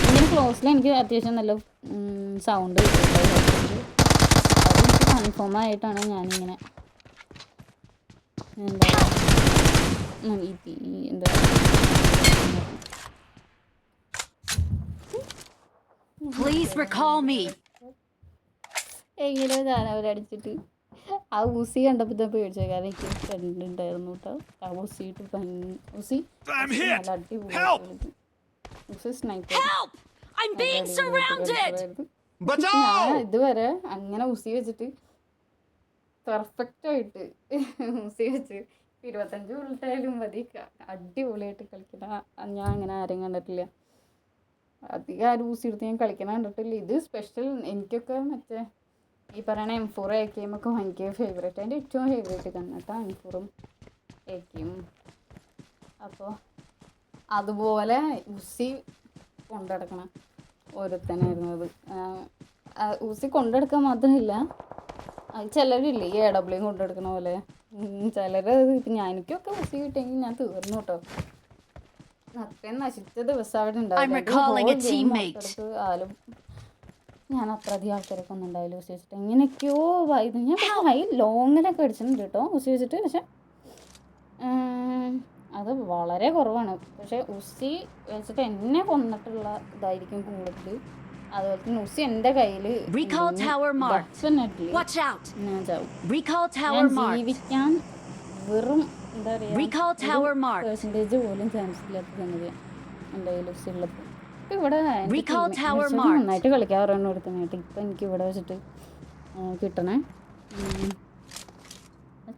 ഇങ്ങനെ ക്ലോസിൽ എനിക്ക് അത്യാവശ്യം നല്ല സൗണ്ട് കിട്ടുന്നുണ്ട്. അത് കൺഫേം ആയിട്ടാണ് ഞാനിങ്ങനെ എന്താ Please recall me. എങ്ങനെ ഞാൻ അവരടിച്ചിട്ട് ആ ഊസി കണ്ടപ്പോൾ പേടിച്ചത് കാരണം എനിക്ക് ഫ്രണ്ട് ഉണ്ടായിരുന്നു കേട്ടോ. ആ ഊസി ഇട്ട് ഊസി നല്ല അടിപൊളി Uzi sniper. Help! I'm being surrounded. ഞാൻ ഇതുവരെ അങ്ങനെ ഊസി വെച്ചിട്ട് പെർഫെക്റ്റ് ആയിട്ട് ഊസി വെച്ച് 25 മിനിറ്റായാലും മതി അടിപൊളിയായിട്ട് കളിക്കണ ഞാൻ അങ്ങനെ ആരെയും കണ്ടിട്ടില്ല. അധികം ആരും ഊസി എടുത്ത് ഞാൻ കളിക്കണ കണ്ടിട്ടില്ല. ഇത് സ്പെഷ്യൽ. എനിക്കൊക്കെ മറ്റേ ഈ പറയണ M4 AK ഒക്കെ ഭയങ്കര ഫേവറേറ്റ്. അതിൻ്റെ ഏറ്റവും ഫേവറേറ്റ് തന്നെ കേട്ടോ M4ഉം AKയും. അപ്പോൾ അതുപോലെ ഊസി കൊണ്ടുനടക്കണം ഓരോരുത്തനായിരുന്നു അത്. ഊസി കൊണ്ടുനടക്കാൻ മാത്രമില്ല, അത് ചിലരില്ലേ ഈ AW കൊണ്ടുനടക്കണ പോലെ ചിലർ. ഇപ്പം എനിക്കൊക്കെ ഊസി കിട്ടിയെങ്കിൽ ഞാൻ തീർന്നു കേട്ടോ. അത്രയും നശിച്ച ദിവസം അവിടെ ഉണ്ടാവില്ല. ആലും ഞാൻ അത്ര അധികം ആൾക്കാരൊക്കെ ഒന്നും ഉണ്ടാവില്ല ഊസി വെച്ചിട്ട്. എങ്ങനെയൊക്കെയോ ഇത് ഞാൻ ഹൈ ലോങ്ങിലൊക്കെ അടിച്ചിട്ടുണ്ട് കേട്ടോ ഊസി വെച്ചിട്ട്. പക്ഷെ അത് വളരെ കുറവാണ്. പക്ഷെ ഊസി വെച്ചിട്ട് എന്നെ കൊന്നിട്ടുള്ള ഇതായിരിക്കും കൂടുതൽ. അതുപോലെ തന്നെ ഊസി എൻ്റെ കയ്യിൽ ഞാൻ ജീവിക്കാൻ വെറും എന്താ പറയുക പെർസെൻറ്റേജ് പോലും ചാൻസ് ഇല്ലാത്ത സംഗതിയാണ് എൻ്റെ കയ്യിൽ ഊസി ഉള്ളപ്പോൾ. ഇപ്പം ഇവിടെ നന്നായിട്ട് കളിക്കാറുണ്ട് കൊടുത്തനായിട്ട്. ഇപ്പം എനിക്ക് ഇവിടെ വെച്ചിട്ട് കിട്ടണേ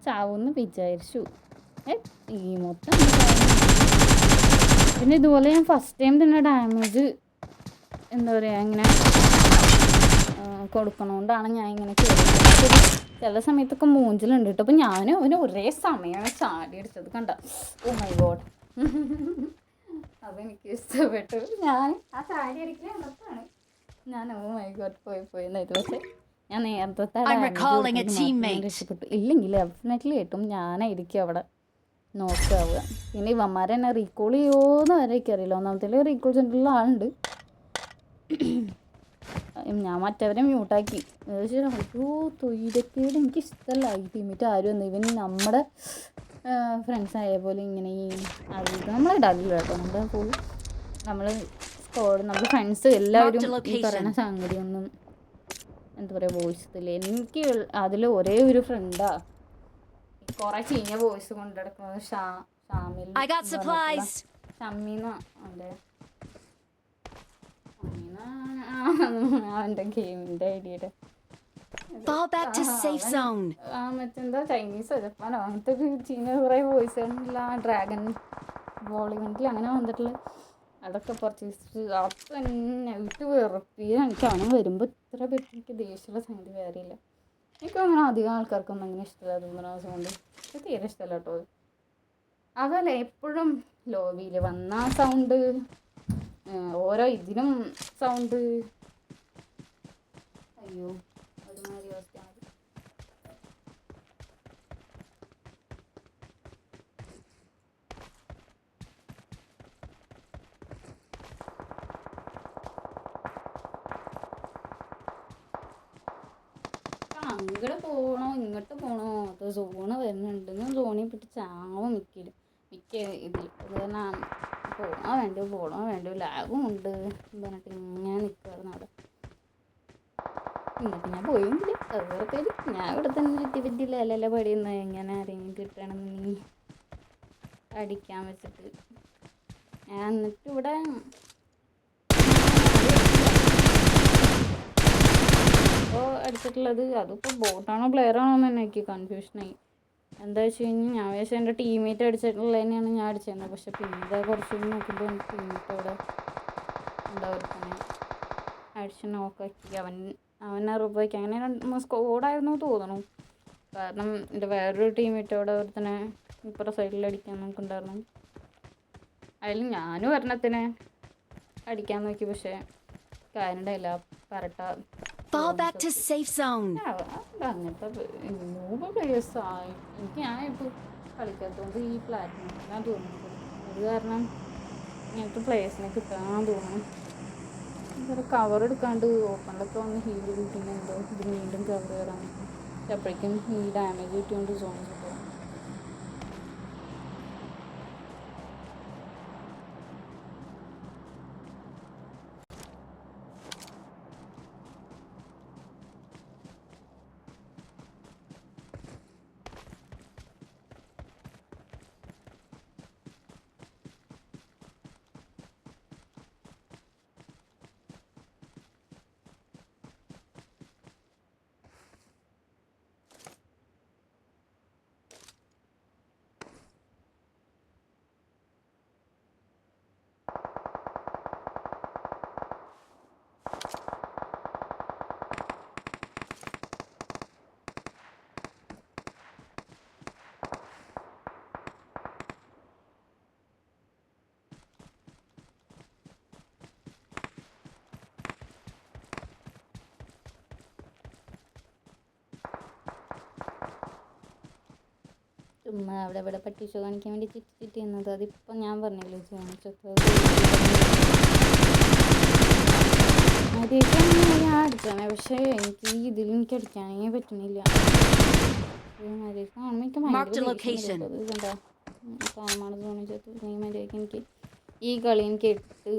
ചാവൂന്ന് വിചാരിച്ചു. ഈ മൊത്തം പിന്നെ ഇതുപോലെ ഞാൻ ഫസ്റ്റ് ടൈം തന്നെ ഡാമേജ് എന്താ പറയുക ഇങ്ങനെ കൊടുക്കണോണ്ടാണ് ഞാൻ ഇങ്ങനെ കയറിയത്. ചില സമയത്തൊക്കെ മൂഞ്ചലുണ്ട് കേട്ടോ. അപ്പം ഞാനും അവന് ഒരേ സമയമാണ് ചാടി അടിച്ചത് കണ്ട. ഓ മൈ ഗോഡ് അതെനിക്ക് ഇഷ്ടപ്പെട്ടു. ഞാൻ ആ ചാടി അടിക്കൽ കണ്ടപ്പോഴാണ് ഞാൻ ഓ മൈ ഗോഡ് പോയി എന്നായിട്ട്. പക്ഷേ ഞാൻ നേരത്തെ രക്ഷപ്പെട്ടു. ഇല്ലെങ്കിൽ ഡെഫിനറ്റ്ലി കിട്ടും ഞാനായിരിക്കും അവിടെ നോക്കാവുക. പിന്നെ ഇവന്മാരെ എന്നെ റീകോൾ ചെയ്യുമോയെന്ന് വരെ എനിക്കറിയില്ല. ഒന്നാമത്തെ റീകോൾ സെൻറ്ററിലുള്ള ആളുണ്ട്. ഞാൻ മറ്റവരെ മ്യൂട്ടാക്കി. അയ്യോ തൊയ്യക്കേട് എനിക്കിഷ്ടമല്ല. ഈ ടീമിറ്റ് ആരും വന്നു ഇവൻ നമ്മുടെ ഫ്രണ്ട്സ് ആയ പോലെ ഇങ്ങനെ ഈ അറിയില്ല നമ്മളെ ഇടാറില്ല കേട്ടോ. നമ്മുടെ ഫുൾ നമ്മൾ സ്കോഡ് നമ്മുടെ ഫ്രണ്ട്സ് എല്ലാവരും ഈ പറയുന്ന സംഗതിയൊന്നും എന്താ പറയുക വോയിസ് ഇല്ല. എനിക്ക് അതിൽ ഒരേ ഒരു ഫ്രണ്ടാ കുറെ ചീഞ്ഞ വോയിസ് കൊണ്ട് നടക്കുന്നത് ഷാമിൽ ഷമ്മീന്ന അവൻ്റെ ഗെയിമിൻ്റെ ഐഡിയയുടെ മറ്റെന്താ ചൈനീസോ ജപ്പാനോ അങ്ങനത്തെ ഒരു ചീന കുറേ വോയിസുകളില്ല. ഡ്രാഗൺ ബോളിവുഡിൽ അങ്ങനെ വന്നിട്ടുള്ള അതൊക്കെ പർച്ചേസ് അപ്പം തന്നെ വിട്ട് വെറുപ്പിയ എനിക്ക് അവനും വരുമ്പോൾ ഇത്ര പറ്റി എനിക്ക് ദേഷ്യമുള്ള സംഗതി വേറെയില്ല. എനിക്കങ്ങനെ അധികം ആൾക്കാർക്കൊന്നും അങ്ങനെ ഇഷ്ടമില്ല തോന്നുന്ന സൗണ്ട്. എനിക്ക് തീരെ ഇഷ്ടമല്ല കേട്ടോ. അതല്ല എപ്പോഴും ലോബിയിൽ വന്ന സൗണ്ട് ഓരോ ഇതിനും സൗണ്ട് അയ്യോ ഒരുമാതിരി അവസ്ഥയാണ്. അങ്ങോട്ട് പോകണോ ഇങ്ങോട്ട് പോകണോ അത് സോണ് വരുന്നുണ്ടെങ്കിൽ സോണിൽ പെട്ട് ചാവും മിക്ക ഇതിൽ. അത് കാരണം പോകണോ വേണ്ടോ ലാഗും ഉണ്ട് പറഞ്ഞിട്ട് ഇങ്ങനെ നിൽക്കുമായിരുന്നു അവിടെ. എന്നിട്ട് ഞാൻ പോയെങ്കില് അത് വെറുതെ ഞാൻ ഇവിടെ തന്നെ ചുറ്റിപ്പറ്റില്ല അല്ലല്ല പടിയുന്ന എങ്ങനെ ആരെങ്കിലും കിട്ടണമെന്ന് അടിക്കാൻ വെച്ചിട്ട് ഞാൻ എന്നിട്ട് ഇവിടെ ഇപ്പോൾ അടിച്ചിട്ടുള്ളത് അതിപ്പോൾ ബോട്ടാണോ പ്ലെയറാണോ എന്ന് തന്നെ എനിക്ക് കൺഫ്യൂഷനായി. എന്താ വെച്ച് കഴിഞ്ഞാൽ ഞാൻ വിചാരിച്ചാൽ എൻ്റെ ടീമേറ്റ് അടിച്ചിട്ടുള്ളത് തന്നെയാണ് ഞാൻ അടിച്ചിരുന്നത്. പക്ഷെ പിന്നെ കുറച്ച് നോക്കുമ്പോൾ എൻ്റെ ടീമേറ്റ് അവിടെ ഉണ്ടാവും അടിച്ച് നോക്കാക്കി അവനെ റിവൈക്ക് അങ്ങനെ സ്കോഡായിരുന്നു തോന്നണു. കാരണം എൻ്റെ വേറൊരു ടീമേറ്റ് അവിടെ ഒരുത്തനെ ഇപ്പുറത്തെ സൈഡിൽ അടിക്കാൻ നോക്കുന്നുണ്ടായിരുന്നു. അതിൽ ഞാനും ഒരെണ്ണത്തിനെ അടിക്കാൻ നോക്കി, പക്ഷേ കാര്യണ്ടായില്ല. പരട്ട Fall back to safe zone. അങ്ങനത്തെ നൂബ് പ്ലേയേഴ്സ് എനിക്ക് ഞാൻ ഇപ്പോൾ കളിക്കാത്തതുകൊണ്ട് ഈ പ്ലാറ്റ്ഫോമിലാണ് തോന്നുന്നത്. അത് കാരണം ഇങ്ങനത്തെ പ്ലേയേഴ്സിനെ കിട്ടാൻ തോന്നുന്നു. വേറെ കവർ എടുക്കാണ്ട് ഓപ്പണിലൊക്കെ വന്ന് ഹീൽ ചെയ്ത് പിന്നെ എന്തോ ഇത് വീണ്ടും കവർ കയറാൻ പറ്റും. അപ്പോഴേക്കും ഈ ഡാമേജ് കിട്ടിയോണ്ട് സോൺ കിട്ടും. ചുമ്മാ അവിടെ ഇവിടെ പട്ടിഷോ കാണിക്കാൻ വേണ്ടി ചുറ്റി എന്നത്. അതിപ്പോൾ ഞാൻ പറഞ്ഞില്ലേ മര്യാദയ്ക്കാണ് ഞാൻ അടിച്ചാണേ, പക്ഷേ എനിക്ക് ഇതിൽ എനിക്ക് അടിക്കാനേ പറ്റുന്നില്ല. മര്യാദയ്ക്ക് കാണുമ്പോൾ എനിക്ക് ഭയങ്കര അത് കണ്ടാ കാലമാണ് തോന്നിച്ചത്. ഈ മര്യാദയ്ക്ക് എനിക്ക് ഈ കളി എനിക്ക് 8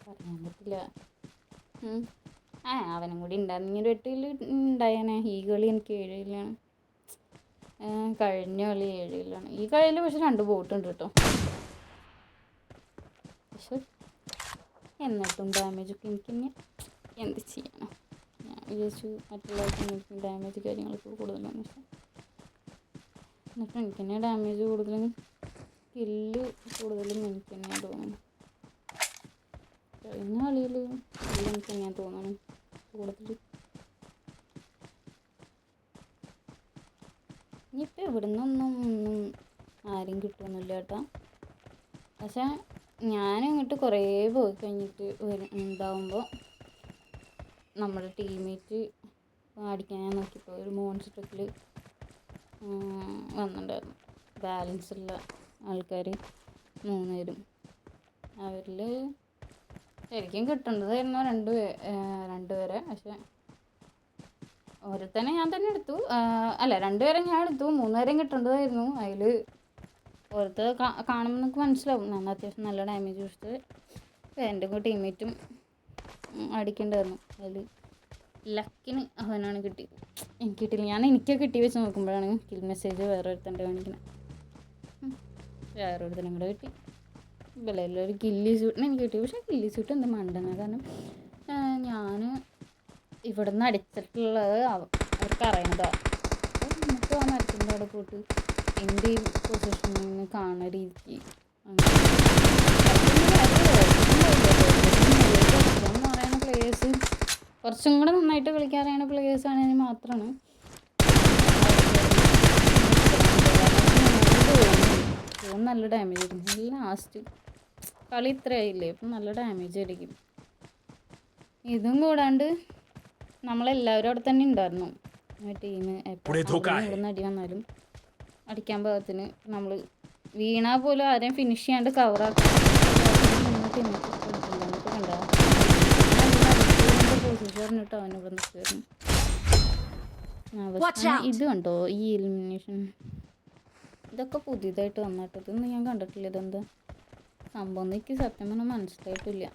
പറയാൻ പറ്റില്ല. അവനും കൂടി ഉണ്ടായിരുന്നെങ്കിൽ 8 ഉണ്ടായേനെ. ഈ കളി എനിക്ക് 7 കഴിഞ്ഞ കളി 7 ഈ കളിയിൽ പക്ഷെ 2 ബോട്ടുണ്ട് കേട്ടോ. പക്ഷെ എന്നിട്ടും ഡാമേജൊക്കെ എനിക്ക് എന്ത് ചെയ്യണം. ഞാൻ വിചാരിച്ചു മറ്റുള്ളവർക്ക് എനിക്ക് ഡാമേജ് കാര്യങ്ങളൊക്കെ കൂടുതലാണ് ഇഷ്ടം. എന്നിട്ട് എനിക്ക് തന്നെ ഡാമേജ് കൂടുതലും സ്കില്ല് കൂടുതലും എനിക്ക് തന്നെയാണ് തോന്നുന്നു. കഴിഞ്ഞ കളിയിൽ എനിക്ക് തന്നെയാണ് തോന്നുന്നു കൂടുതൽ. ഇനിയിപ്പോൾ ഇവിടെ നിന്നൊന്നും ആരും കിട്ടുന്നില്ല കേട്ടോ. പക്ഷേ ഞാനിങ്ങോട്ട് കുറേ പോയി കഴിഞ്ഞിട്ട് ഉണ്ടാവുമ്പോൾ നമ്മുടെ ടീമേറ്റ് അടിക്കാൻ ഞാൻ നോക്കിയപ്പോൾ ഒരു മോൺസ്റ്ററിൽ വന്നിട്ടുണ്ടായിരുന്നു. ബാലൻസുള്ള ആൾക്കാർ 3 പേരും. അവരിൽ ശരിക്കും കിട്ടേണ്ടതായിരുന്നു 2 പേരെ. പക്ഷേ ഒരുത്തനെ ഞാൻ തന്നെ എടുത്തു. അല്ല 2 പേരെ ഞാൻ എടുത്തു. 3 പേരെയും കിട്ടേണ്ടതായിരുന്നു. അതിൽ ഓരോരുത്തർ കാണുമ്പോൾ നമുക്ക് മനസ്സിലാവും ഞാൻ അത്യാവശ്യം നല്ല ഡാമേജ് കൊടുത്ത്. എൻ്റെ കൂടെ ടീമേറ്റും അടിക്കേണ്ടായിരുന്നു. അതിൽ ലക്കിന് അവനാണ് കിട്ടിയത്, എനിക്ക് കിട്ടിയില്ല. എനിക്ക് കിട്ടി വെച്ച് നോക്കുമ്പോഴാണ് കിൽ മെസ്സേജ് വേറൊരുത്തൻ്റെ കാണിക്കുന്നത്. വേറൊരുത്തനും കൂടെ കിട്ടി. ഒരു ഗില്ലി സ്യൂട്ടിന് എനിക്ക് കിട്ടി. പക്ഷേ ഗില്ലി സ്യൂട്ട് എന്താ മണ്ടന. കാരണം ഞാൻ ഇവിടെ നിന്ന് അടിച്ചിട്ടുള്ളത് അവർക്ക് അറിയണതാണ്. അപ്പോൾ നമുക്ക് ആ മരത്തിൻ്റെ അവിടെ പോയിട്ട് എൻ്റെ ഈ പൊസിഷനിൽ നിന്ന് കാണുന്ന രീതിക്ക് എന്ന് പറയുന്ന പ്ലേയേഴ്സ് കുറച്ചും കൂടെ നന്നായിട്ട് കളിക്കാൻ അറിയുന്ന പ്ലേയേഴ്സ് ആണെങ്കിൽ മാത്രമാണ് നല്ല ഡാമേജ് ആയിരിക്കും. ലാസ്റ്റ് കളി ഇത്രയായില്ലേ, ഇപ്പം നല്ല ഡാമേജ് ആയിരിക്കും. ഇതും കൂടാണ്ട് നമ്മളെല്ലാവരും അവിടെ തന്നെ ഉണ്ടായിരുന്നു. ടീം ഇവിടുന്ന് അടി വന്നാലും അടിക്കാൻ പാകത്തിന് നമ്മൾ വീണാൽ പോലും ആരെയും ഫിനിഷ് ചെയ്യാണ്ട് കവറാക്കി പറഞ്ഞിട്ട് അവൻ ഇവിടെ നിൽക്കുമായിരുന്നു. ഇത് കണ്ടോ ഈ എലിമിനേഷൻ, ഇതൊക്കെ പുതിയതായിട്ട് വന്നിട്ട് ഇതൊന്നും ഞാൻ കണ്ടിട്ടില്ല. ഇതെന്താ സംഭവം എനിക്ക് സത്യം പറഞ്ഞാൽ മനസ്സിലായിട്ടില്ല.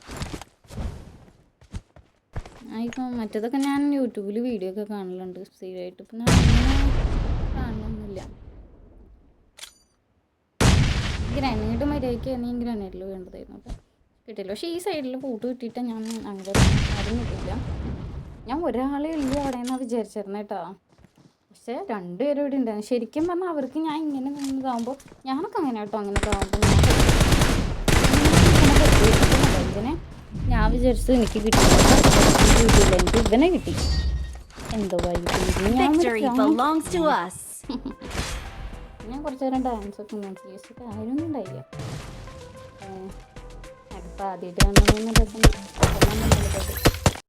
ഇപ്പം മറ്റേതൊക്കെ ഞാൻ യൂട്യൂബിൽ വീഡിയോ ഒക്കെ കാണലുണ്ട് സ്ഥിരമായിട്ട്. ഇപ്പം ഞാൻ കാണണമെന്നില്ല. ഗ്രനേഡ് മര്യാദയ്ക്ക് നീ ഗ്രനേഡിൽ വേണ്ടതായിരുന്നു കേട്ടോ, കിട്ടില്ല. പക്ഷേ ഈ സൈഡിൽ പൂട്ട് കിട്ടിയിട്ട് ഞാൻ അങ്ങനെ ആരും കിട്ടില്ല. ഞാൻ ഒരാളെ ഉള്ളൂ അവിടെ നിന്നാണ് വിചാരിച്ചിരുന്നത് കേട്ടോ. പക്ഷേ 2 പേരും ഇവിടെ ഉണ്ടായിരുന്നു. ശരിക്കും പറഞ്ഞാൽ അവർക്ക് ഞാൻ ഇങ്ങനെ നിന്നതാകുമ്പോൾ ഞാനൊക്കെ അങ്ങനെ കേട്ടോ. അങ്ങനെ ആകുമ്പോൾ ഇതിനെ ഞാൻ വിചാരിച്ചത് എനിക്ക് കിട്ടിയില്ല. എനിക്ക് ഇവനെ കിട്ടി. എന്തോ ഞാൻ കുറച്ച് നേരം ഡാൻസ് ഒക്കെ നോക്കി. കാര്യമൊന്നും ഉണ്ടായില്ല. അപ്പോൾ ആദ്യമായിട്ട് കാണുന്നതൊന്നും രസം